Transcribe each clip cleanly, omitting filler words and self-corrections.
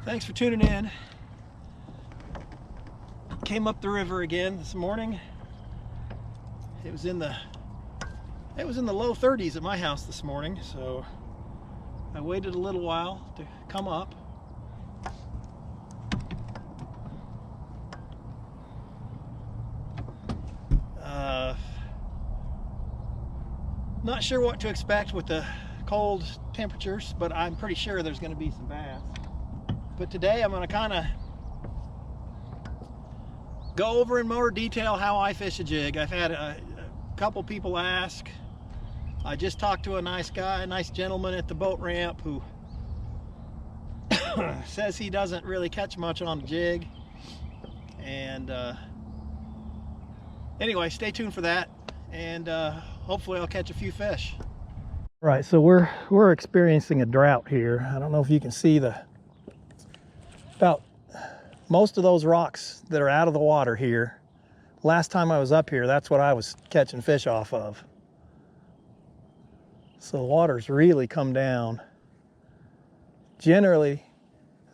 Thanks for tuning in. Came up the river again this morning. It was in the low 30s at my house this morning, so I waited a little while to come up. Not sure what to expect with the cold temperatures, but I'm pretty sure there's going to be some bass. But today I'm going to kind of go over in more detail how I fish a jig. I've had a couple people ask. I just talked to a nice guy, a nice gentleman at the boat ramp who says he doesn't really catch much on a jig. And anyway, stay tuned for that, and hopefully I'll catch a few fish. Right, so we're experiencing a drought here. I don't know if you can see about most of those rocks that are out of the water here. Last time I was up here, that's what I was catching fish off of. So the water's really come down. Generally,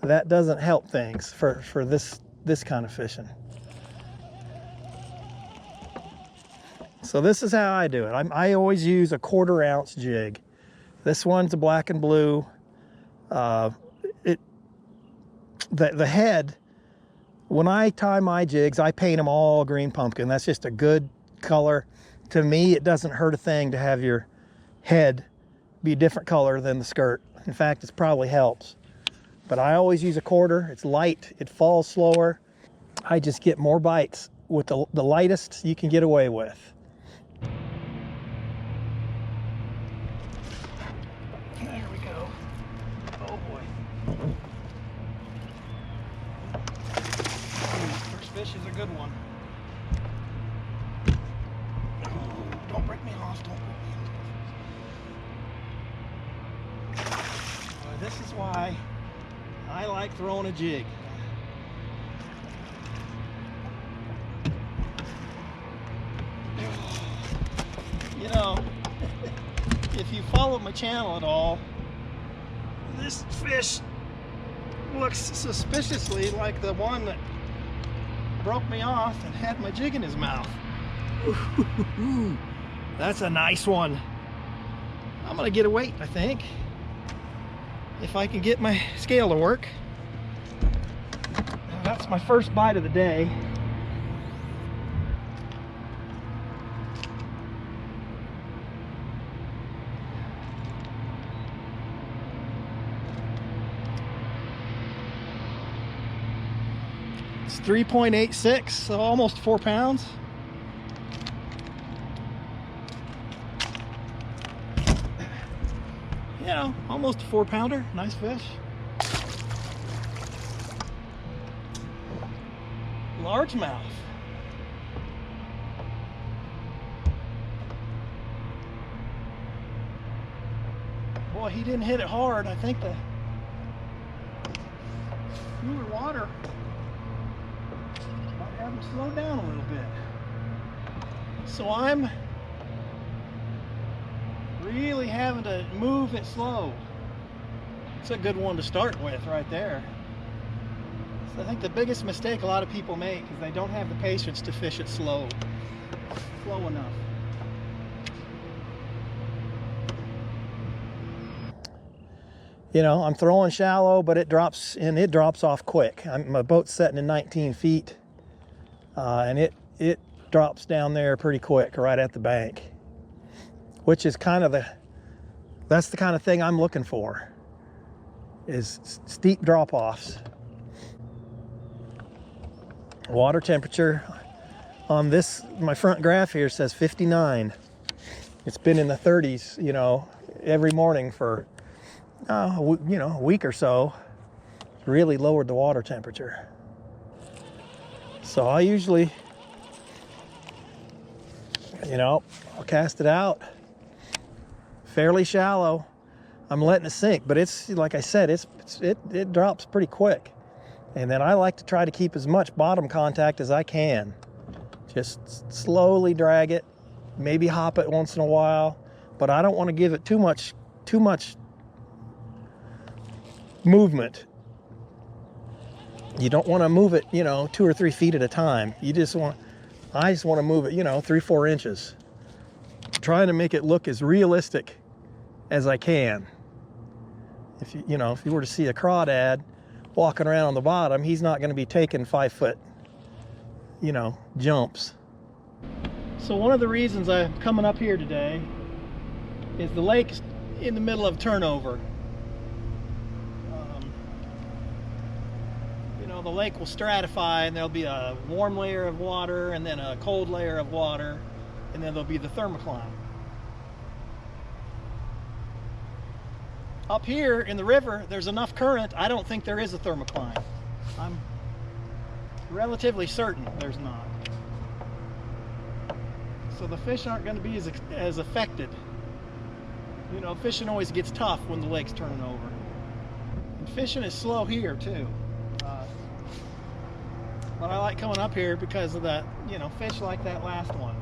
that doesn't help things for this kind of fishing. So this is how I do it. I always use a 1/4 ounce jig. This one's a black and blue. The head, when I tie my jigs, I paint them all green pumpkin. That's just a good color. To me, it doesn't hurt a thing to have your head be a different color than the skirt. In fact, it probably helps. But I always use a 1/4. It's light, it falls slower. I just get more bites with the lightest you can get away with. There we go. Oh boy. First fish is a good one. Oh, don't break me off, don't break me off. This is why I like throwing a jig. You know, if you follow my channel at all, this fish looks suspiciously like the one that broke me off and had my jig in his mouth. Ooh, that's a nice one. I'm gonna get a weight, I think, if I can get my scale to work. That's my first bite of the day. It's 3.86, so almost 4 pounds. You know, almost a 4-pounder. Nice fish. Largemouth. Boy, he didn't hit it hard. I think the cooler water might have him slow down a little bit. So I'm really having to move it slow. It's a good one to start with right there. So I think the biggest mistake a lot of people make is they don't have the patience to fish it slow enough. You know, I'm throwing shallow, but it drops off quick. My boat's setting in 19 feet, and it drops down there pretty quick right at the bank, which is kind of that's the kind of thing I'm looking for, is steep drop-offs. Water temperature on this, my front graph here says 59. It's been in the 30s, you know, every morning for a week or so. Really lowered the water temperature. So I usually, you know, I'll cast it out fairly shallow. I'm letting it sink, but it's, like I said, it drops pretty quick. And then I like to try to keep as much bottom contact as I can. Just slowly drag it, maybe hop it once in a while, but I don't want to give it too much movement You don't want to move it, you know, 2 or 3 feet at a time. I just want to move it, you know, 3-4 inches. Trying to make it look as realistic as I can. If you know, if you were to see a crawdad walking around on the bottom, he's not going to be taking 5-foot, you know, jumps. So one of the reasons I'm coming up here today is the lake's in the middle of turnover. You know, the lake will stratify, and there'll be a warm layer of water and then a cold layer of water, and then there'll be the thermocline. Up here in the river, there's enough current. I don't think there is a thermocline. I'm relatively certain there's not. So the fish aren't going to be as affected. You know, fishing always gets tough when the lake's turning over. And fishing is slow here too. But I like coming up here because of that, you know, fish like that last one.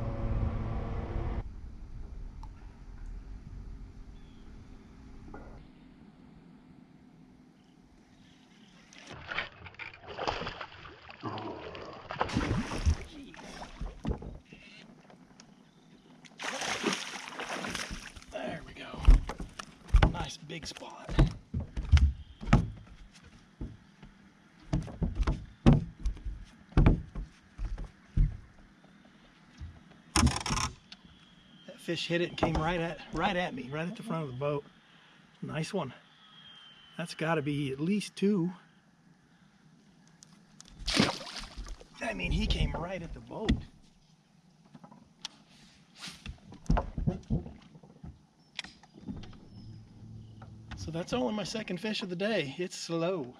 There we go. Nice big spot. Fish hit it and came right at me, right at the front of the boat. Nice one. That's got to be at least 2. I mean, he came right at the boat. So that's only my second fish of the day. It's slow.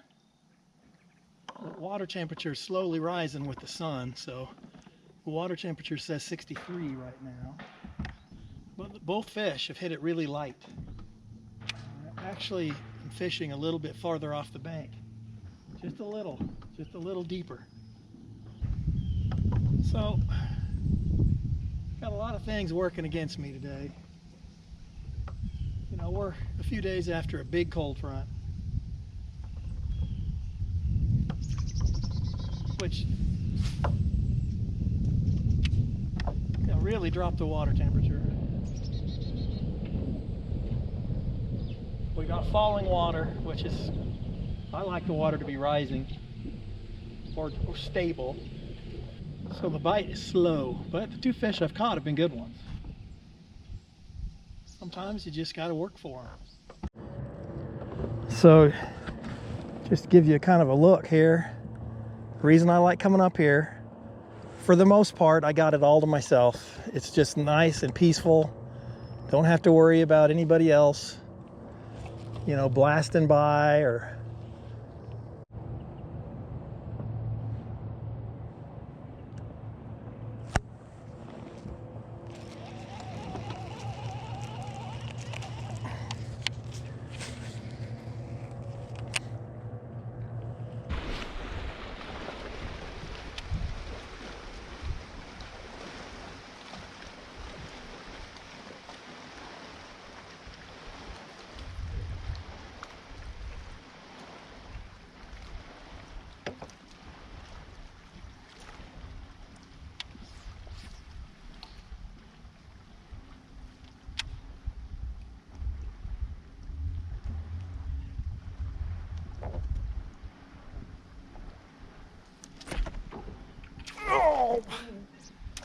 The water temperature is slowly rising with the sun, so the water temperature says 63 right now. But both fish have hit it really light. Actually, I'm fishing a little bit farther off the bank. Just a little deeper. So, got a lot of things working against me today. You know, we're a few days after a big cold front, which, you know, really dropped the water temperature. We got falling water, which is, I like the water to be rising or stable. So the bite is slow, but the 2 fish I've caught have been good ones. Sometimes you just got to work for them. So just to give you kind of a look here, the reason I like coming up here, for the most part, I got it all to myself. It's just nice and peaceful. Don't have to worry about anybody else, you know, blasting by or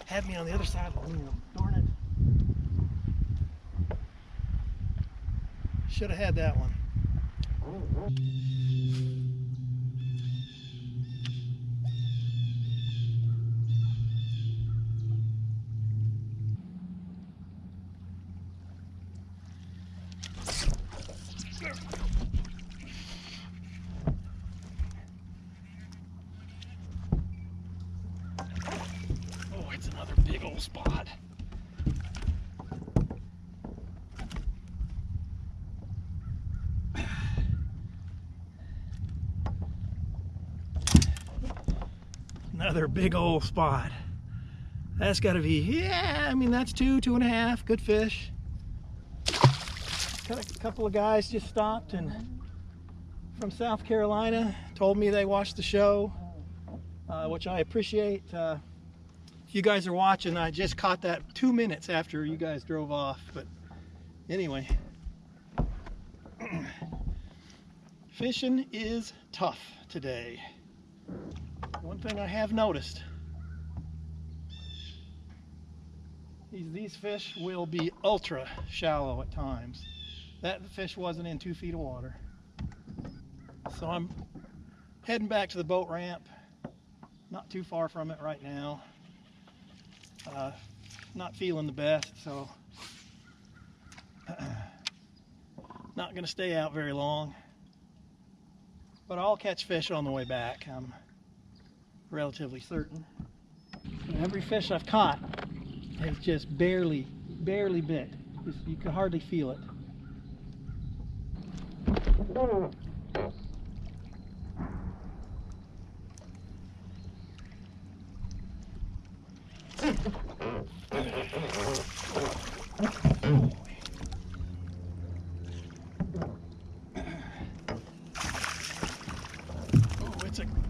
had me on the other side of the aluminum. Darn it. Should have had that one. Another big old spot. Another big old spot. That's got to be, yeah, I mean, that's 2.5, good fish. A couple of guys just stopped and from South Carolina told me they watched the show, which I appreciate. If you guys are watching, I just caught that 2 minutes after you guys drove off. But anyway, fishing is tough today. One thing I have noticed, these fish will be ultra shallow at times. That fish wasn't in 2 feet of water. So I'm heading back to the boat ramp. Not too far from it right now. Not feeling the best, so not going to stay out very long. But I'll catch fish on the way back, I'm relatively certain. And every fish I've caught has just barely bit. You can hardly feel it.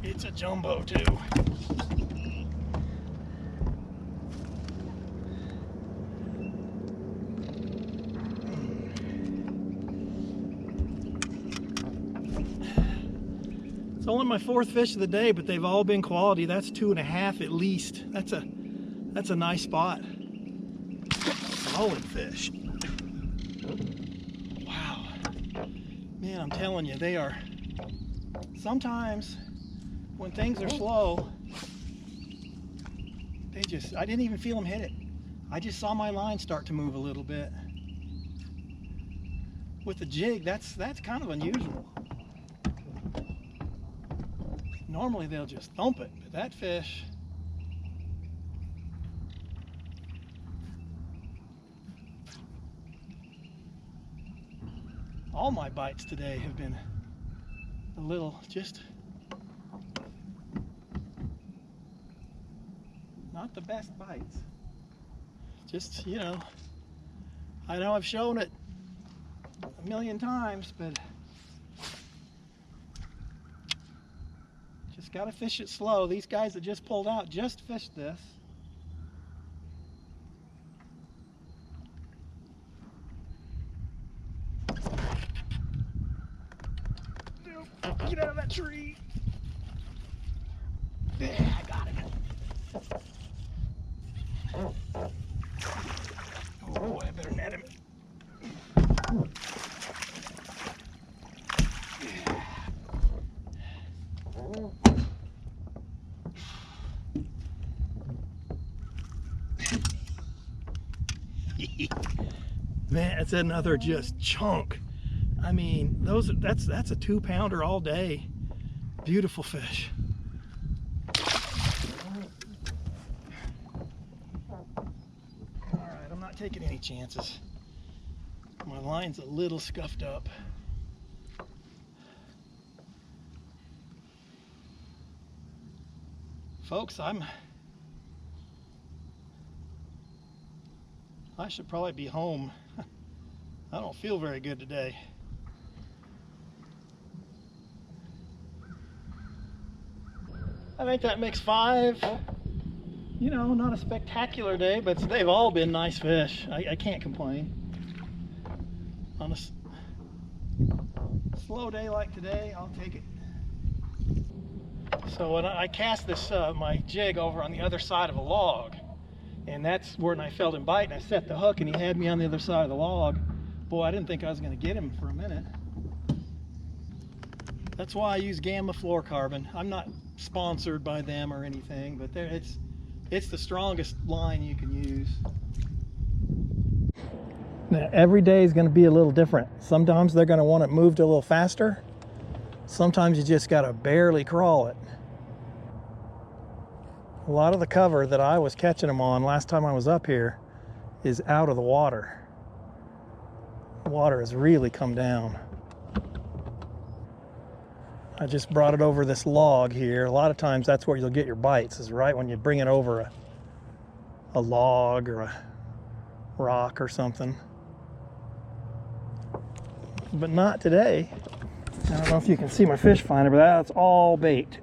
It's a jumbo too. It's only my 4th fish of the day, but they've all been quality. That's 2.5 at least. That's a nice spot. Solid fish. Wow. Man, I'm telling you, they are. Sometimes when things are slow, I didn't even feel them hit it. I just saw my line start to move a little bit. With the jig, that's kind of unusual. Normally they'll just thump it, but that fish, all my bites today have been a little, just not the best bites. Just, you know, I know I've shown it a million times, but just gotta fish it slow. These guys that just pulled out just fished this. Get out of that tree. Yeah, I got it. Oh, I better net him. Man, that's another just chunk. I mean, that's a 2-pounder all day. Beautiful fish. All right, I'm not taking any chances. My line's a little scuffed up. Folks, I should probably be home. I don't feel very good today. I think that makes 5. You know, not a spectacular day, but they've all been nice fish. I can't complain. On a slow day like today, I'll take it. So when I cast this my jig over on the other side of a log, and that's when I felt him bite, and I set the hook and he had me on the other side of the log. Boy, I didn't think I was going to get him for a minute. That's why I use Gamma Fluorocarbon. I'm not sponsored by them or anything, but it's the strongest line you can use. Now, every day is going to be a little different. Sometimes they're going to want it moved a little faster. Sometimes you just got to barely crawl it. A lot of the cover that I was catching them on last time I was up here is out of the water. The water has really come down. I just brought it over this log here. A lot of times that's where you'll get your bites, is right when you bring it over a log or a rock or something. But not today. I don't know if you can see my fish finder, but that's all bait.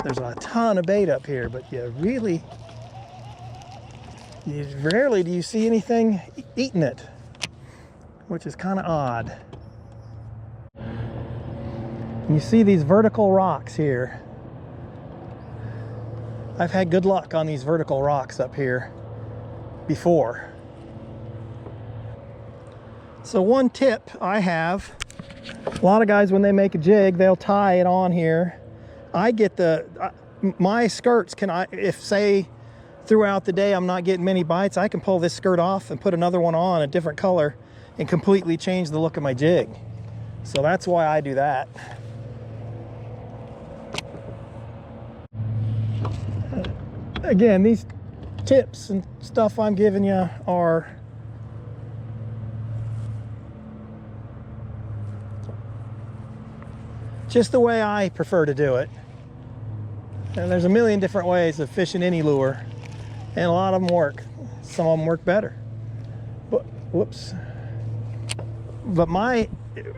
There's a ton of bait up here, but rarely do you see anything eating it, which is kind of odd. You see these vertical rocks here. I've had good luck on these vertical rocks up here before. So one tip I have, a lot of guys when they make a jig, they'll tie it on here. I get my skirts if say throughout the day I'm not getting many bites, I can pull this skirt off and put another one on a different color and completely change the look of my jig. So that's why I do that. Again, these tips and stuff I'm giving you are just the way I prefer to do it. And there's a million different ways of fishing any lure, and a lot of them work. Some of them work better. But whoops. But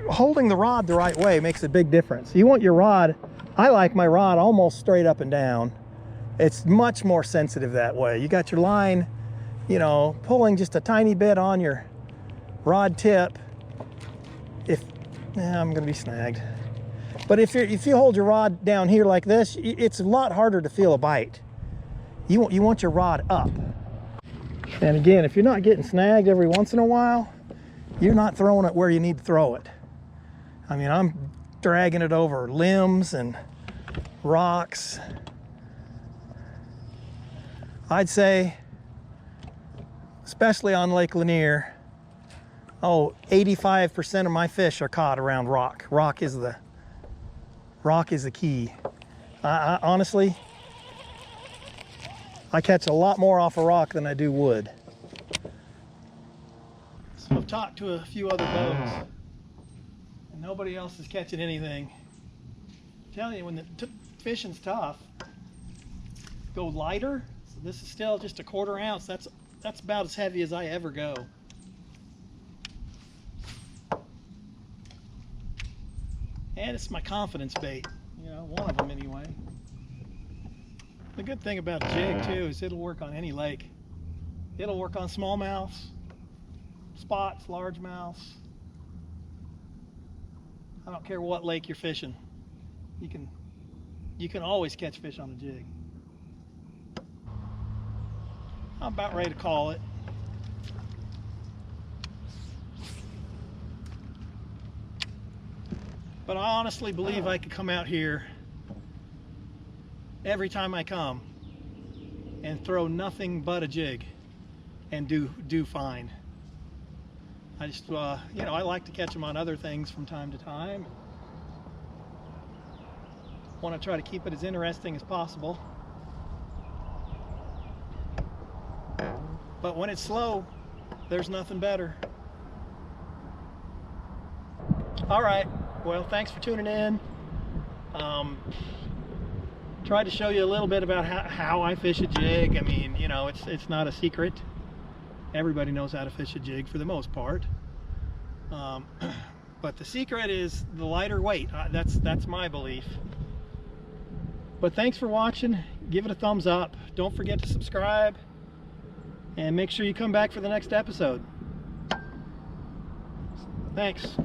holding the rod the right way makes a big difference. You want your rod, I like my rod almost straight up and down. It's much more sensitive that way. You got your line, you know, pulling just a tiny bit on your rod tip. I'm gonna be snagged. But if you hold your rod down here like this, it's a lot harder to feel a bite. You want your rod up. And again, if you're not getting snagged every once in a while, you're not throwing it where you need to throw it. I mean, I'm dragging it over limbs and rocks. I'd say, especially on Lake Lanier, 85% of my fish are caught around rock. Rock is the key. I honestly, I catch a lot more off a rock than I do wood. So I've talked to a few other boats, and nobody else is catching anything. I'm telling you, when the fishing's tough, go lighter. So this is still just a 1/4 ounce. That's about as heavy as I ever go. And it's my confidence bait, you know, one of them anyway. The good thing about a jig too is it'll work on any lake. It'll work on smallmouths, spots, largemouths. I don't care what lake you're fishing. You can always catch fish on a jig. I'm about ready to call it. But I honestly believe I could come out here every time I come and throw nothing but a jig and do fine. I just, you know, I like to catch them on other things from time to time. Want to try to keep it as interesting as possible. But when it's slow, there's nothing better. All right. Well, thanks for tuning in. Tried to show you a little bit about how I fish a jig. I mean, you know, it's not a secret. Everybody knows how to fish a jig for the most part. But the secret is the lighter weight. That's my belief. But thanks for watching. Give it a thumbs up. Don't forget to subscribe. And make sure you come back for the next episode. Thanks.